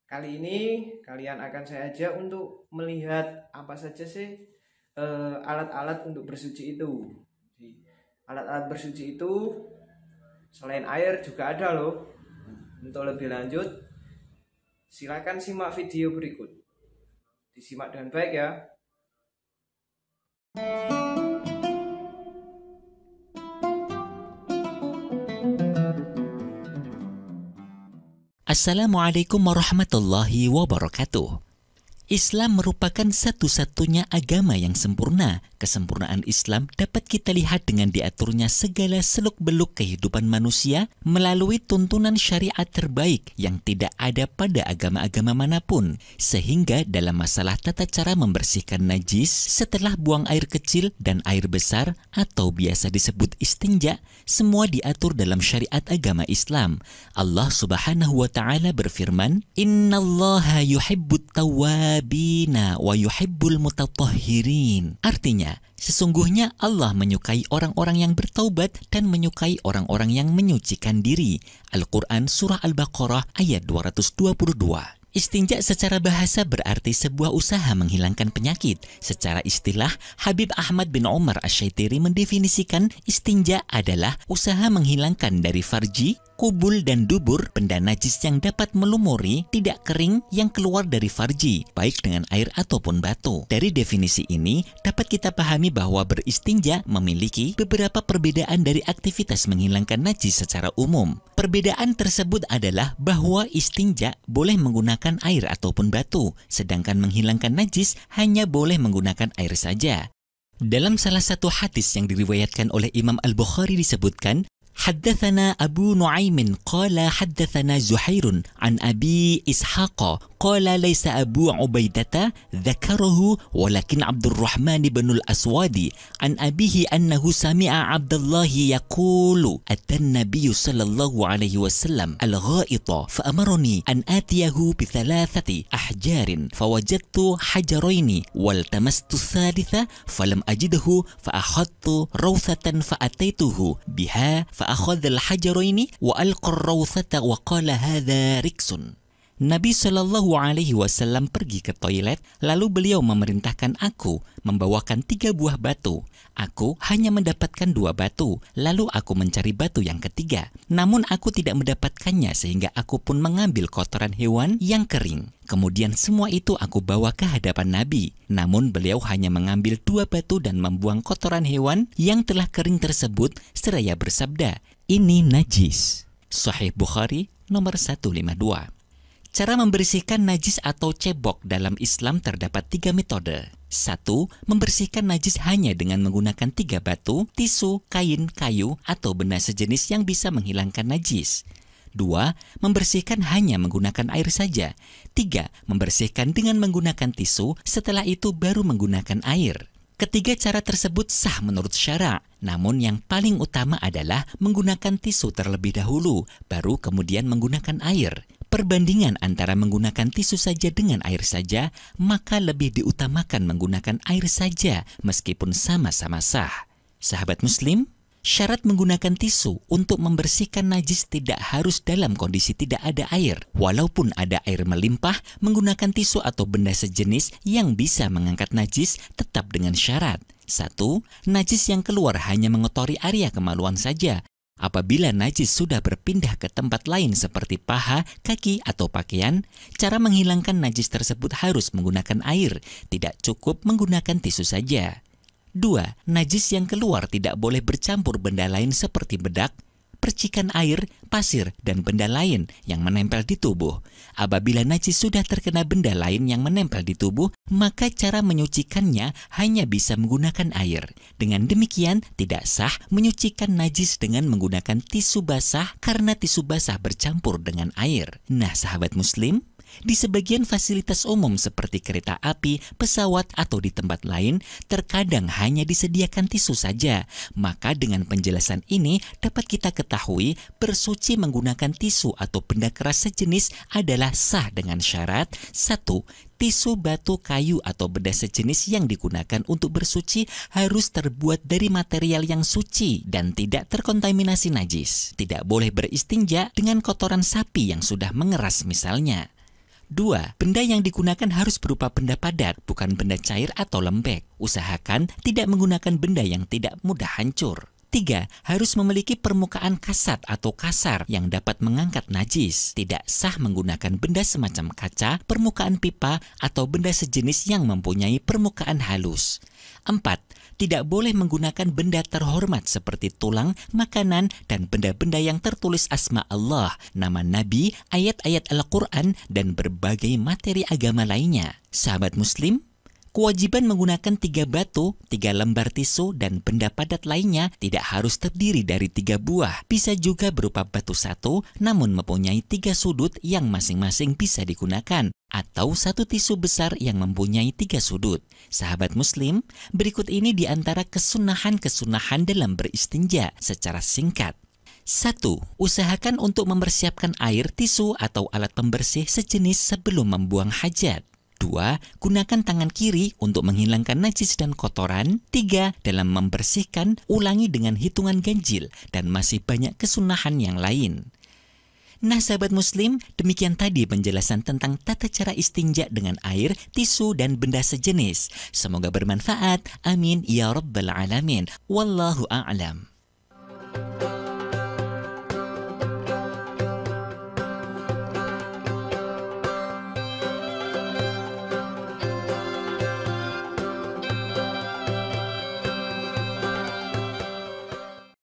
Kali ini kalian akan saya ajak untuk melihat apa saja sih alat-alat untuk bersuci itu. Alat-alat bersuci itu selain air juga ada loh. Untuk lebih lanjut, silakan simak video berikut. Disimak dengan baik ya. Assalamualaikum warahmatullahi wabarakatuh. Islam merupakan satu-satunya agama yang sempurna. Kesempurnaan Islam dapat kita lihat dengan diaturnya segala seluk-beluk kehidupan manusia melalui tuntunan syariat terbaik yang tidak ada pada agama-agama manapun. Sehingga dalam masalah tata cara membersihkan najis setelah buang air kecil dan air besar atau biasa disebut istinja, semua diatur dalam syariat agama Islam. Allah Subhanahu wa taala berfirman, "Innallaha yuhibbut tawwabina wa yuhibbul mutatahhirin." Artinya, sesungguhnya Allah menyukai orang-orang yang bertaubat dan menyukai orang-orang yang menyucikan diri. Al-Quran Surah Al-Baqarah ayat 222. Istinja secara bahasa berarti sebuah usaha menghilangkan penyakit. Secara istilah, Habib Ahmad bin Umar Asy-Syaitiri mendefinisikan istinja adalah usaha menghilangkan dari farji, kubul dan dubur benda najis yang dapat melumuri, tidak kering yang keluar dari farji, baik dengan air ataupun batu. Dari definisi ini, dapat kita pahami bahwa beristinja memiliki beberapa perbedaan dari aktivitas menghilangkan najis secara umum. Perbedaan tersebut adalah bahwa istinja boleh menggunakan air ataupun batu, sedangkan menghilangkan najis hanya boleh menggunakan air saja. Dalam salah satu hadis yang diriwayatkan oleh Imam Al-Bukhari disebutkan, حدثنا أبو نعيم قال حدثنا زهير عن أبي إسحاق قال ليس أبو عبيدة ذكره ولكن عبد الرحمن بن الأسود عن أبيه أنه سمع عبد الله يقول أتى النبي صلى الله عليه وسلم الغائط فأمرني أن آتيه بثلاثة أحجار فوجدت حجرين والتمست الثالثة فلم أجده فأخذت روثة فأتيته بها فأخذ الحجرين وألقى الروثة وقال هذا ركس. Nabi Shallallahu Alaihi Wasallam pergi ke toilet, lalu beliau memerintahkan aku membawakan 3 buah batu. Aku hanya mendapatkan 2 batu, lalu aku mencari batu yang ketiga. Namun aku tidak mendapatkannya sehingga aku pun mengambil kotoran hewan yang kering. Kemudian semua itu aku bawa ke hadapan Nabi. Namun beliau hanya mengambil 2 batu dan membuang kotoran hewan yang telah kering tersebut seraya bersabda, "Ini najis." Sahih Bukhari nomor 152. Cara membersihkan najis atau cebok dalam Islam terdapat 3 metode. 1. Membersihkan najis hanya dengan menggunakan 3 batu, tisu, kain, kayu, atau benda sejenis yang bisa menghilangkan najis. 2. Membersihkan hanya menggunakan air saja. 3. Membersihkan dengan menggunakan tisu, setelah itu baru menggunakan air. Ketiga cara tersebut sah menurut syara', namun yang paling utama adalah menggunakan tisu terlebih dahulu, baru kemudian menggunakan air. Perbandingan antara menggunakan tisu saja dengan air saja, maka lebih diutamakan menggunakan air saja meskipun sama-sama sah. Sahabat Muslim, syarat menggunakan tisu untuk membersihkan najis tidak harus dalam kondisi tidak ada air. Walaupun ada air melimpah, menggunakan tisu atau benda sejenis yang bisa mengangkat najis tetap dengan syarat. 1. Najis yang keluar hanya mengotori area kemaluan saja. Apabila najis sudah berpindah ke tempat lain seperti paha, kaki, atau pakaian, cara menghilangkan najis tersebut harus menggunakan air, tidak cukup menggunakan tisu saja. 2. Najis yang keluar tidak boleh bercampur benda lain seperti bedak, percikan air, pasir, dan benda lain yang menempel di tubuh. Apabila najis sudah terkena benda lain yang menempel di tubuh, maka cara menyucikannya hanya bisa menggunakan air. Dengan demikian, tidak sah menyucikan najis dengan menggunakan tisu basah karena tisu basah bercampur dengan air. Nah, sahabat Muslim, di sebagian fasilitas umum seperti kereta api, pesawat, atau di tempat lain, terkadang hanya disediakan tisu saja. Maka dengan penjelasan ini dapat kita ketahui bersuci menggunakan tisu atau benda keras sejenis adalah sah dengan syarat 1. Tisu, batu, kayu, atau benda sejenis yang digunakan untuk bersuci harus terbuat dari material yang suci dan tidak terkontaminasi najis. Tidak boleh beristinja dengan kotoran sapi yang sudah mengeras misalnya. 2. Benda yang digunakan harus berupa benda padat, bukan benda cair atau lembek. Usahakan tidak menggunakan benda yang tidak mudah hancur. 3. Harus memiliki permukaan kasat atau kasar yang dapat mengangkat najis. Tidak sah menggunakan benda semacam kaca, permukaan pipa, atau benda sejenis yang mempunyai permukaan halus. 4. Tidak boleh menggunakan benda terhormat seperti tulang, makanan, dan benda-benda yang tertulis asma Allah, nama Nabi, ayat-ayat Al-Quran, dan berbagai materi agama lainnya. Sahabat Muslim, kewajiban menggunakan 3 batu, 3 lembar tisu, dan benda padat lainnya tidak harus terdiri dari 3 buah. Bisa juga berupa batu satu, namun mempunyai 3 sudut yang masing-masing bisa digunakan. Atau 1 tisu besar yang mempunyai 3 sudut. Sahabat Muslim, berikut ini di antara kesunahan-kesunahan dalam beristinja secara singkat. 1. Usahakan untuk mempersiapkan air, tisu, atau alat pembersih sejenis sebelum membuang hajat. 2. Gunakan tangan kiri untuk menghilangkan najis dan kotoran. 3. Dalam membersihkan, ulangi dengan hitungan ganjil, dan masih banyak kesunahan yang lain. Nah sahabat Muslim, demikian tadi penjelasan tentang tata cara istinja dengan air, tisu, dan benda sejenis. Semoga bermanfaat. Amin ya rabbal alamin. Wallahu a'lam.